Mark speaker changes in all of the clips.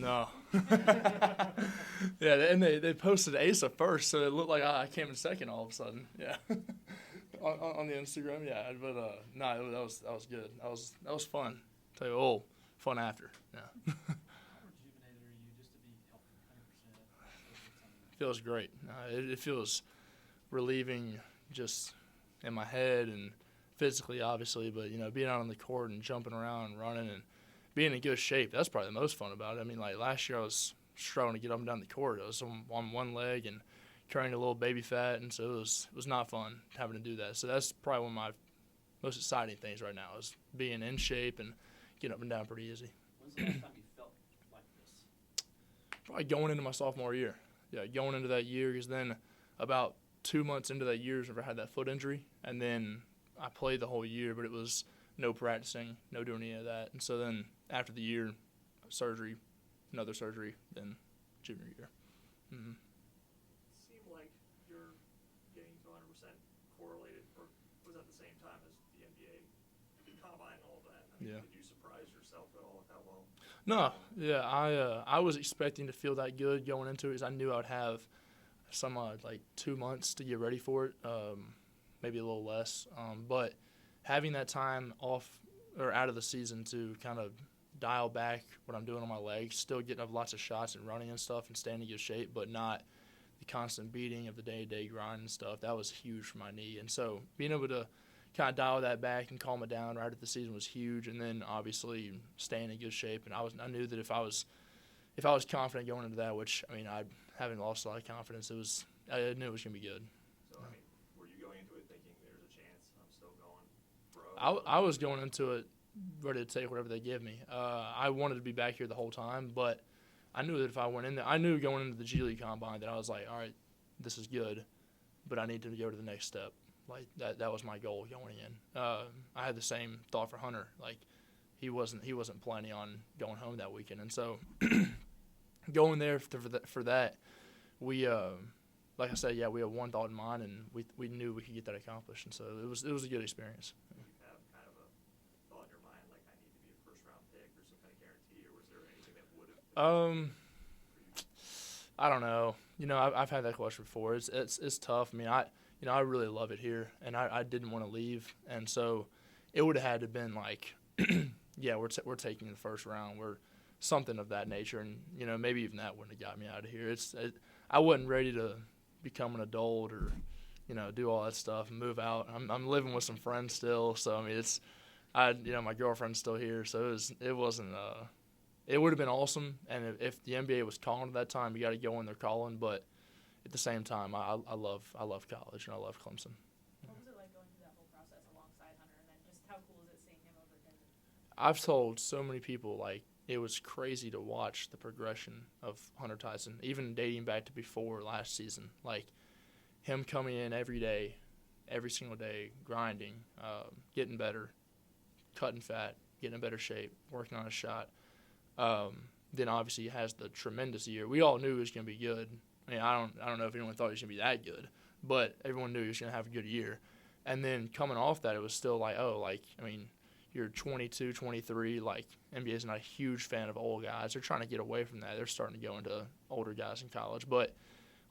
Speaker 1: No. Yeah, and they posted Asa first, so it looked like I came in second all of a sudden. Yeah. on the Instagram, yeah. But no, that was good. That was fun. Tell you, fun after. Yeah.
Speaker 2: How rejuvenated are you just to be healthy, 100%?
Speaker 1: Feels great. It feels relieving just in my head and physically, obviously, but being out on the court and jumping around and running and being in good shape, that's probably the most fun about it. I mean, like last year I was struggling to get up and down the court. I was on one leg and carrying a little baby fat, and so it was not fun having to do that. So that's probably one of my most exciting things right now is being in shape and getting up and down pretty easy.
Speaker 2: When's the last time you felt like this?
Speaker 1: Probably going into my sophomore year. Yeah, going into that year, because then about 2 months into that year, I had that foot injury, and then I played the whole year, but it was no practicing, no doing any of that. And so then after the year, surgery, another surgery, then junior year. Mm-hmm.
Speaker 3: It seemed like you're getting to 100% correlated, or was at the same time as the NBA combine and all that. I mean,
Speaker 1: Yeah.
Speaker 3: Did you surprise yourself at all with how well?
Speaker 1: No, yeah, I was expecting to feel that good going into it because I knew I would have some like 2 months to get ready for it, maybe a little less. But having that time off or out of the season to kind of dial back what I'm doing on my legs, still getting up lots of shots and running and stuff and staying in good shape, but not the constant beating of the day-to-day grind and stuff. That was huge for my knee. And so being able to kind of dial that back and calm it down right at the season was huge. And then obviously staying in good shape. And I knew that if I was confident going into that, which I mean I haven't lost a lot of confidence, I knew it was gonna be good.
Speaker 3: So I mean, were you going into it thinking there's a chance I'm still going pro?
Speaker 1: I was going into it ready to take whatever they give me. I wanted to be back here the whole time, but I knew that if I went in there, I knew going into the G League Combine that I was like, all right, this is good, but I need to go to the next step. Like that was my goal going in. I had the same thought for Hunter. Like he wasn't planning on going home that weekend, and so going there for that, we like I said, yeah, we had one thought in mind, and we knew we could get that accomplished, and so it was a good experience.
Speaker 3: Did you have kind of a thought in your mind like I need to be a first round pick or some kind of guarantee, or was there anything that would have?
Speaker 1: I don't know. I've had that question before. It's tough. I mean, I really love it here, and I didn't want to leave, and so it would have had to been like, yeah, we're taking the first round. We're something of that nature, and maybe even that wouldn't have got me out of here. I wasn't ready to become an adult or do all that stuff and move out. I'm living with some friends still, so I mean my girlfriend's still here, so it wasn't. It would have been awesome, and if the NBA was calling at that time, you got to go when they're calling. But at the same time, I love college and I love Clemson.
Speaker 4: What was it like going through that whole process alongside Hunter, and then just how cool is it seeing him over his?
Speaker 1: I've told so many people like it was crazy to watch the progression of Hunter Tyson, even dating back to before last season. Like him coming in every day, every single day, grinding, getting better, cutting fat, getting in better shape, working on his shot. Then obviously he has the tremendous year. We all knew he was going to be good. I mean, I don't know if anyone thought he was going to be that good, but everyone knew he was going to have a good year. And then coming off that, it was still like, you're 22, 23. Like, NBA's not a huge fan of old guys. They're trying to get away from that. They're starting to go into older guys in college. But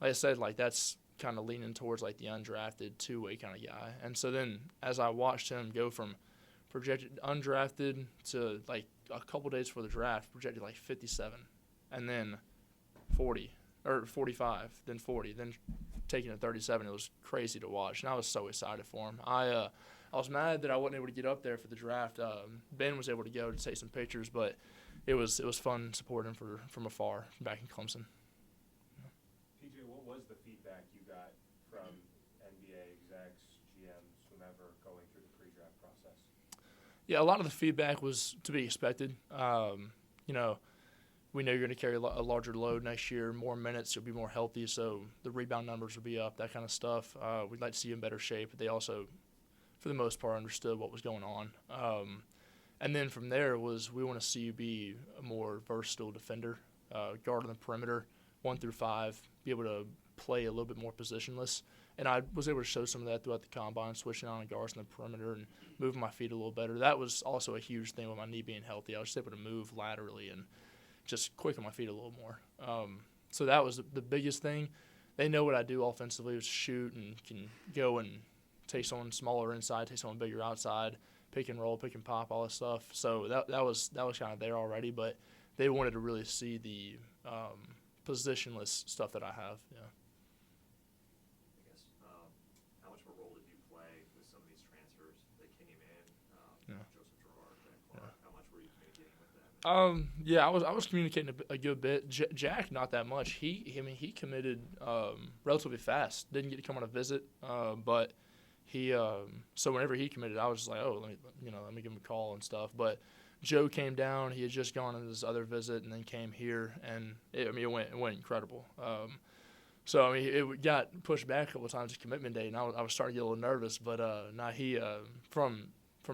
Speaker 1: like I said, like that's kind of leaning towards like the undrafted two-way kind of guy. And so then as I watched him go from projected undrafted to like a couple days before the draft, projected like 57, and then 40 or 45, then 40, then taking it 37. It was crazy to watch, and I was so excited for him. I was mad that I wasn't able to get up there for the draft. Ben was able to go to take some pictures, but it was fun supporting him from afar back in Clemson.
Speaker 5: PJ, what was the feedback you got from NBA execs, GMs, whomever going through the pre-draft process?
Speaker 1: Yeah, a lot of the feedback was to be expected. We know you're going to carry a larger load next year, more minutes, you'll be more healthy, so the rebound numbers will be up, that kind of stuff. We'd like to see you in better shape, but they also, for the most part, understood what was going on. And then from there was we want to see you be a more versatile defender, guard on the perimeter, 1 through 5, be able to play a little bit more positionless. And I was able to show some of that throughout the combine, switching on guards on the perimeter and moving my feet a little better. That was also a huge thing with my knee being healthy. I was just able to move laterally and just quick on my feet a little more. So that was the biggest thing. They know what I do offensively, is shoot and can go and take someone smaller inside, take someone bigger outside, pick and roll, pick and pop, all this stuff. So that was kind of there already, but they wanted to really see the positionless stuff that I have. Yeah.
Speaker 3: I guess, how much of a role did you play with some of these transfers that came in, Joseph Girard, Clark? How much were you communicating with them?
Speaker 1: Yeah, I was communicating a good bit. Jack, not that much. He committed relatively fast. Didn't get to come on a visit, but he so whenever he committed, I was just like, oh, let me give him a call and stuff. But Joe came down. He had just gone on his other visit and then came here, and it went incredible. So it got pushed back a couple of times to commitment day, and I was starting to get a little nervous. But he from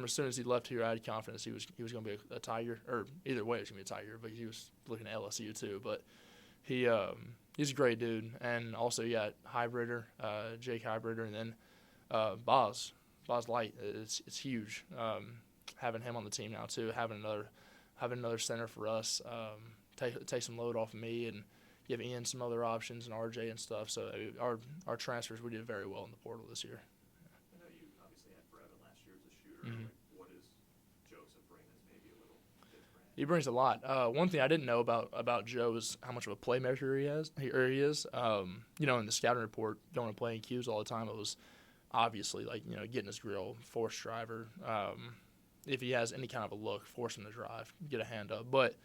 Speaker 1: as soon as he left here, I had confidence he was going to be a Tiger, or either way, it's going to be a Tiger. But he was looking at LSU too. But he's a great dude, and also you got Hybrider, Jake Hybrider, and then Boz Light. It's huge. Having him on the team now too, having another center for us, take some load off of me and give Ian some other options and RJ and stuff. So our transfers, we did very well in the portal this year.
Speaker 3: I know you obviously had Brevin last year as a shooter.
Speaker 1: Mm-hmm.
Speaker 3: What does Joseph bring that's maybe a little different?
Speaker 1: He brings a lot. One thing I didn't know about Joe is how much of a playmaker he is. In the scouting report, going and playing cues all the time, it was obviously getting his grill, force driver. If he has any kind of a look, force him to drive, get a hand up. But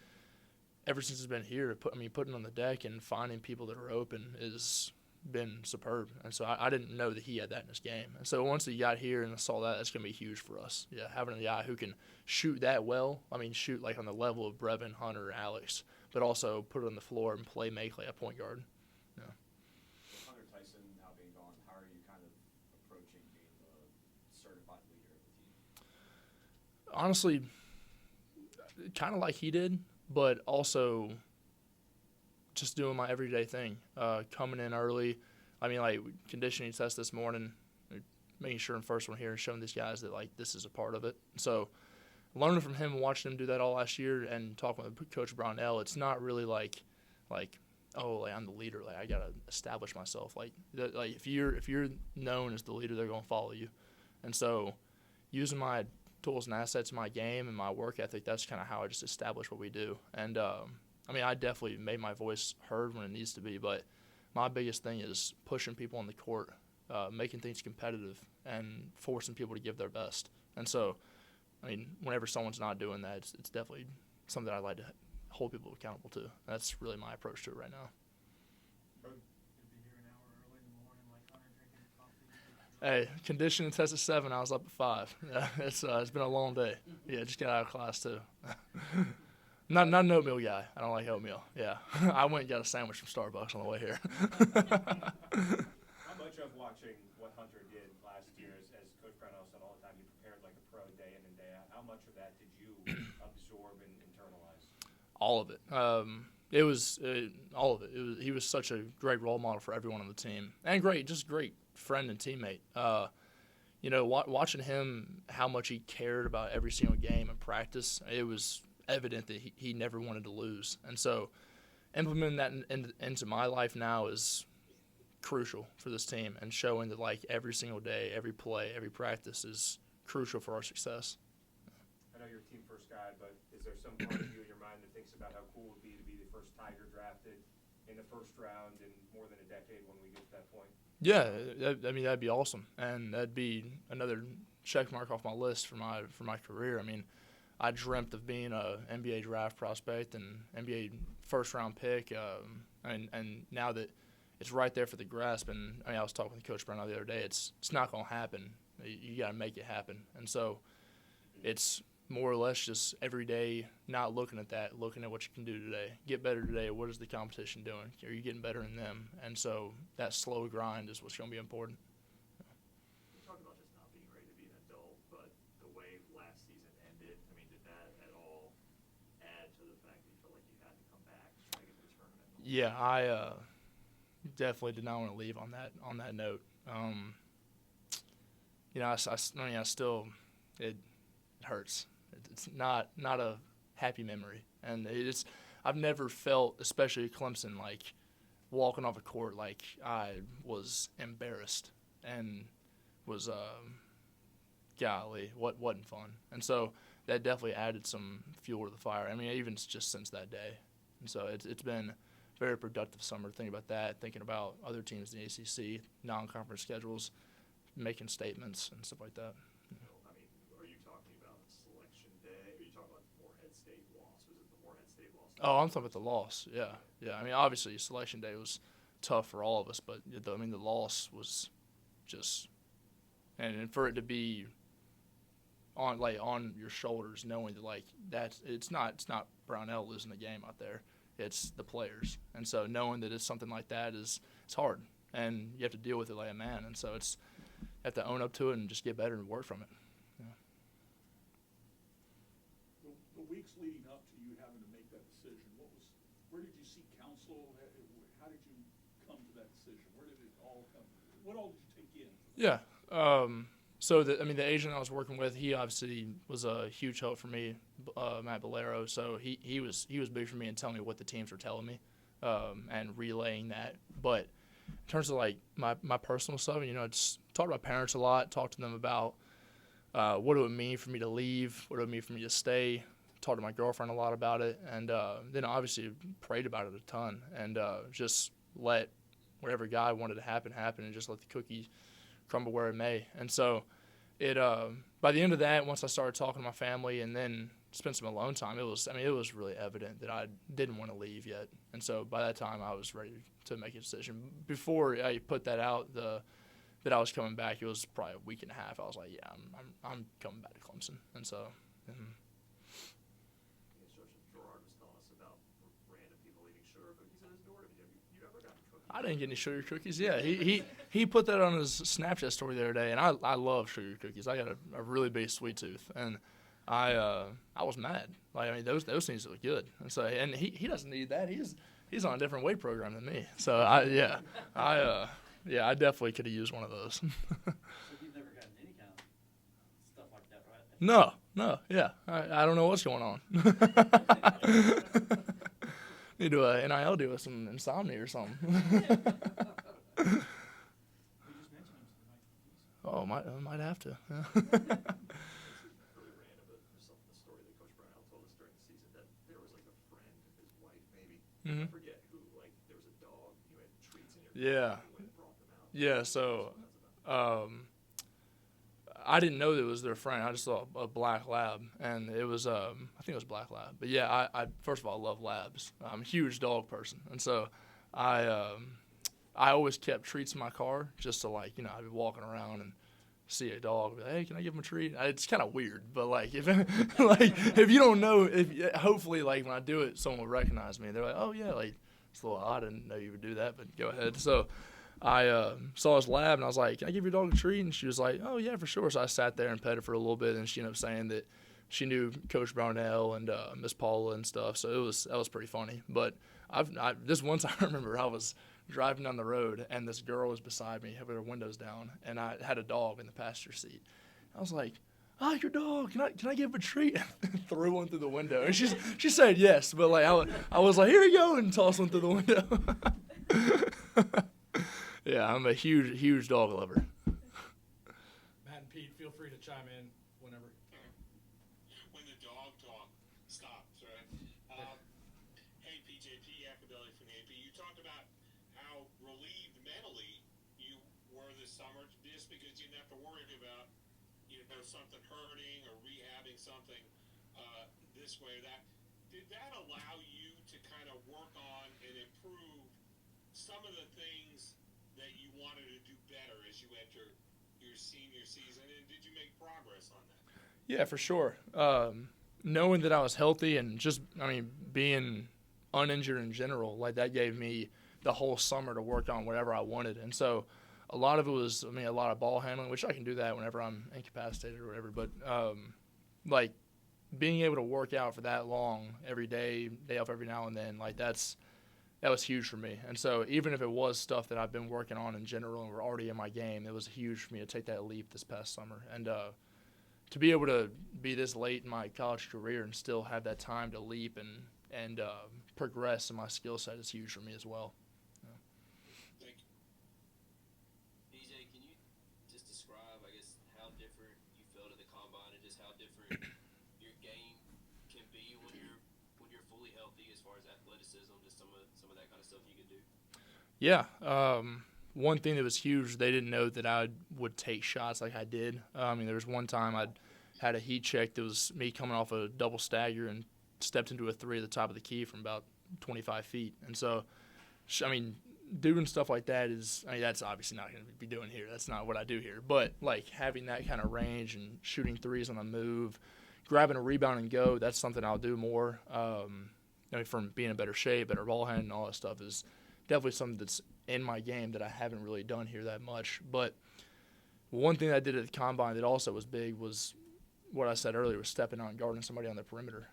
Speaker 1: ever since he's been here, putting on the deck and finding people that are open has been superb. And so I didn't know that he had that in his game. And so once he got here and I saw that, that's going to be huge for us. Yeah, having a guy who can shoot that well. Shoot like on the level of Brevin, Hunter, Alex, but also put it on the floor and make like a point guard. Yeah.
Speaker 6: Hunter Tyson now being gone, how are you kind of approaching being the certified leader of the team?
Speaker 1: Honestly, kind of like he did, but also just doing my everyday thing, coming in early. Conditioning test this morning, making sure in first one here and showing these guys that this is a part of it. So learning from him and watching him do that all last year and talking with Coach Brownell, it's not really I'm the leader. I gotta establish myself. If you're known as the leader, they're gonna follow you. And so using my tools and assets in my game and my work ethic, that's kind of how I just establish what we do. And I definitely made my voice heard when it needs to be, but my biggest thing is pushing people on the court, making things competitive, and forcing people to give their best. And so, whenever someone's not doing that, it's definitely something that I like to hold people accountable to. That's really my approach to it right now.
Speaker 2: You'll be here an hour early in the morning, like Hunter, drinking coffee.
Speaker 1: Hey, conditioning test at 7. I was up at 5. Yeah, it's been a long day. Yeah, just got out of class too. Not an oatmeal guy. I don't like oatmeal. Yeah, I went and got a sandwich from Starbucks on the way here.
Speaker 5: How much of watching what Hunter did last year, as Coach Brownell said all the time, he prepared like a pro day in and day out. How much of that did you absorb and internalize?
Speaker 1: All of it. It was all of it. He was such a great role model for everyone on the team, and great friend and teammate. Watching him, how much he cared about every single game and practice, it was evident that he never wanted to lose. And so implementing that into my life now is crucial for this team, and showing that every single day, every play, every practice is crucial for our success.
Speaker 5: I know you're a team first guy, but is there some part of you in your mind that thinks about how cool it would be to be the first Tiger drafted in the first round in more than a decade when we get to that point?
Speaker 1: Yeah, that'd be awesome, and that'd be another check mark off my list for my career. I dreamt of being a NBA draft prospect and NBA first round pick, and now that it's right there for the grasp. And I was talking with Coach Brown the other day. It's not going to happen. You got to make it happen. And so it's more or less just every day, not looking at that, looking at what you can do today. Get better today. What is the competition doing? Are you getting better than them? And so that slow grind is what's going to be important.
Speaker 3: You talked about just not being ready to be an adult, but the way last season ended, did that at all add to the fact that you felt like you had to come back to try to get to the tournament?
Speaker 1: Yeah, I definitely did not want to leave on that note. I still it hurts. It's not a happy memory, and I've never felt, especially at Clemson, like walking off a court like I was embarrassed and was golly, what wasn't fun. And so that definitely added some fuel to the fire. I mean, even just since that day. And so it's been a very productive summer thinking about that, thinking about other teams in the ACC, non-conference schedules, making statements and stuff like that.
Speaker 3: I mean, are you talking about selection day? Are you talking about the Morehead State loss? Was it the Morehead State loss?
Speaker 1: Oh, I'm talking about the loss. Yeah. I mean, obviously, selection day was tough for all of us, but the loss was just, and for it to be on your shoulders, knowing that it's not Brownell losing the game out there, it's the players, and so knowing that it's something like that it's hard, and you have to deal with it like a man, and so you have to own up to it and just get better and work from it.
Speaker 7: The weeks leading up to you having to make that decision, where did you seek counsel? How did you come to that decision? Where did it all come? What all did you take in?
Speaker 1: Yeah. So the agent I was working with, he obviously was a huge help for me, Matt Bolero. So he was big for me in telling me what the teams were telling me, and relaying that. But in terms of like my personal stuff, just talked to my parents a lot, talked to them about what it would mean for me to leave, what it would mean for me to stay. Talked to my girlfriend a lot about it, and then obviously prayed about it a ton, and just let whatever God wanted to happen, and just let the cookie crumble where it may. And so it by the end of that, once I started talking to my family and then spent some alone time, it was really evident that I didn't want to leave yet. And so by that time I was ready to make a decision. Before I put that out, that I was coming back, it was probably a week and a half. I was like, yeah, I'm coming back to Clemson. And so
Speaker 3: Joseph Girard was telling us about random people eating sugar cookies at his door. Have you ever gotten cookies?
Speaker 1: I didn't get any sugar cookies. Yeah, he put that on his Snapchat story the other day, and I love sugar cookies. I got a really big sweet tooth, and I was mad. Like, I mean, those things look good, and so he doesn't need that. He's on a different weight program than me. So I definitely could have used one of those.
Speaker 2: So you've never gotten any kind of stuff like that, right?
Speaker 1: No, yeah, I don't know what's going on. Need to NIL deal with some insomnia or something.
Speaker 2: We just mentioned them, so
Speaker 1: Oh, might have to. Yeah.
Speaker 3: Really random, but there's something, the story that Coach Brownell told us during the season, that there was like a friend, his wife maybe, I forget who, like there was a dog, you had treats in your
Speaker 1: Yeah.
Speaker 3: car, you went and brought them out.
Speaker 1: Yeah, so I didn't know that it was their friend. I just saw a black lab, and it was I think it was black lab. But yeah, I first of all I love labs. I'm a huge dog person, and so I always kept treats in my car just to I'd be walking around and see a dog, be like, hey, can I give him a treat? It's kind of weird, but if you don't know, hopefully when I do it, someone will recognize me. They're like, oh yeah, it's a little odd. I didn't know you would do that, but go ahead. So I saw his lab, and I was like, can I give your dog a treat? And she was like, oh, yeah, for sure. So I sat there and petted for a little bit, and she ended up saying that she knew Coach Brownell and Miss Paula and stuff. So that was pretty funny. But this one time I remember I was driving down the road, and this girl was beside me, having her windows down, and I had a dog in the passenger seat. I was like, oh, your dog, can I give him a treat? And threw one through the window. And she said yes, but I was like, here you go, and tossed one through the window. Yeah, I'm a huge dog lover.
Speaker 2: Matt and Pete, feel free to chime in whenever.
Speaker 8: When the dog talk stops, right? Hey, PJP, Academic from AP, you talked about how relieved mentally you were this summer just because you didn't have to worry about, something hurting or rehabbing something this way or that. Did that allow you to kind of work on and improve some of the things that you wanted to do better as you enter your senior season, and did you make progress on that?
Speaker 1: Yeah, for sure. Knowing that I was healthy and being uninjured in general, that gave me the whole summer to work on whatever I wanted. And so a lot of it was, a lot of ball handling, which I can do that whenever I'm incapacitated or whatever. But, being able to work out for that long every day off every now and then, that was huge for me. And so even if it was stuff that I've been working on in general and were already in my game, it was huge for me to take that leap this past summer. And to be able to be this late in my college career and still have that time to leap and progress in my skill set is huge for me as well.
Speaker 8: Thank you.
Speaker 9: PJ, can you just describe, I guess, how different you felt at the combine and just how different your game can be when you're fully healthy as far as athleticism, just some of that kind of stuff you can do?
Speaker 1: Yeah. One thing that was huge, they didn't know that I would take shots like I did. I mean, there was one time I'd had a heat check that was me coming off a double stagger and stepped into a 3 at the top of the key from about 25 feet. And so, I mean, doing stuff like that that's obviously not going to be doing here. That's not what I do here. But, like, having that kind of range and shooting threes on the move, grabbing a rebound and go, that's something I'll do more. I mean, from being in better shape, better ball hand and all that stuff is definitely something that's in my game that I haven't really done here that much. But one thing I did at the combine that also was big was what I said earlier, was stepping out and guarding somebody on the perimeter.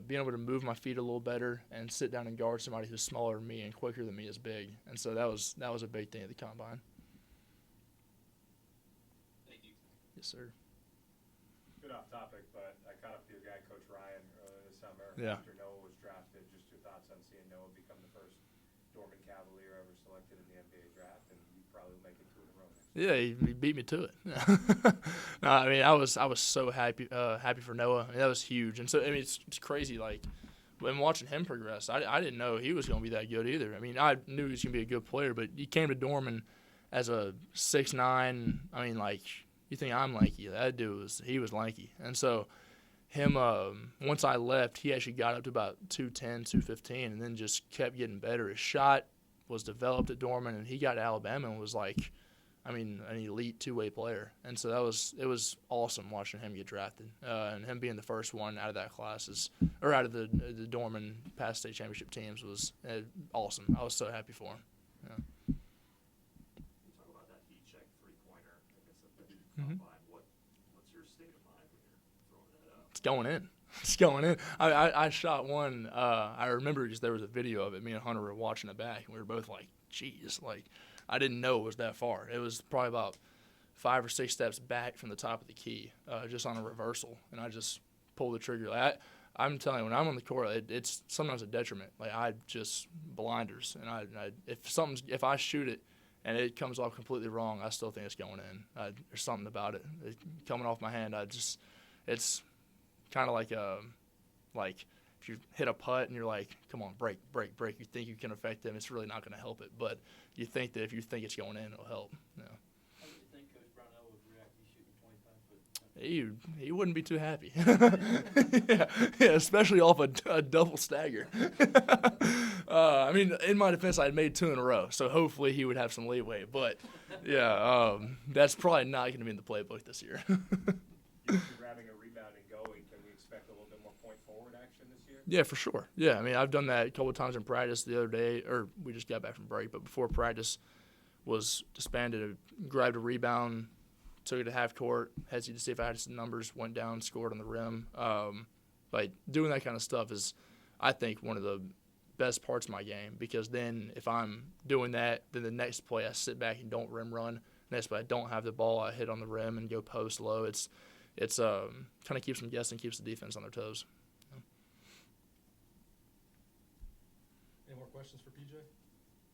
Speaker 1: Being able to move my feet a little better and sit down and guard somebody who's smaller than me and quicker than me is big. And so that was a big thing at the combine.
Speaker 9: Thank you.
Speaker 1: Yes, sir.
Speaker 5: Bit off topic, but I caught up with your guy, Coach Ryan, earlier this summer.
Speaker 1: Yeah.
Speaker 5: After Noah was drafted, just your thoughts on seeing Noah become the first Dorman Cavalier ever selected in the NBA draft, and you probably will make it 2 in a row next year.
Speaker 1: Yeah, he beat me to it. No, I mean, I was so happy for Noah. I mean, that was huge. And so, I mean, it's crazy. Like, when watching him progress, I didn't know he was going to be that good either. I mean, I knew he was going to be a good player, but he came to Dorman as a 6'9". I mean, like, you think I'm lanky. That dude he was lanky. And so, him, once I left, he actually got up to about 210, 215, and then just kept getting better. His shot was developed at Dorman, and he got to Alabama and was like, I mean, an elite two-way player. And so it was awesome watching him get drafted. And him being the first one out of that class out of the Dorman past state championship teams was awesome. I was so happy for him. Yeah.
Speaker 3: You talk about that heat check 3-pointer, I guess, at the combine. What's your state of mind when you're throwing that up?
Speaker 1: It's going in. It's going in. I shot one. I remember because there was a video of it. Me and Hunter were watching it back, and we were both like, geez, like, I didn't know it was that far. It was probably about 5 or 6 steps back from the top of the key, just on a reversal, and I just pulled the trigger. Like, I'm telling you, when I'm on the court, it's sometimes a detriment. Like, I just blinders, and if I shoot it and it comes off completely wrong, I still think it's going in. There's something about it. Coming off my hand, it's kind of like if you hit a putt and you're like, come on, break. You think you can affect them, it's really not going to help it. But you think that if you think it's going in, it'll help. Yeah.
Speaker 2: How do you think Coach Brownell would react to you shooting 25 foot?
Speaker 1: He wouldn't be too happy. yeah, especially off a double stagger. I mean, in my defense, I had made 2 in a row, so hopefully he would have some leeway. But, yeah, that's probably not going to be in the playbook this year.
Speaker 5: You're grabbing a rebound and going. Can we expect a little bit more point forward action this year?
Speaker 1: Yeah, for sure. Yeah, I mean, I've done that a couple of times in practice the other day, or we just got back from break, but before practice was disbanded, I grabbed a rebound, took it to half court, hesitated to see if I had some numbers, went down, scored on the rim. Like, doing that kind of stuff is, I think, one of the best parts of my game, because then if I'm doing that, then the next play I sit back and don't rim run. Next play I don't have the ball, I hit on the rim and go post low. It's kind of keeps them guessing, keeps the defense on their toes.
Speaker 2: Any more questions for PJ?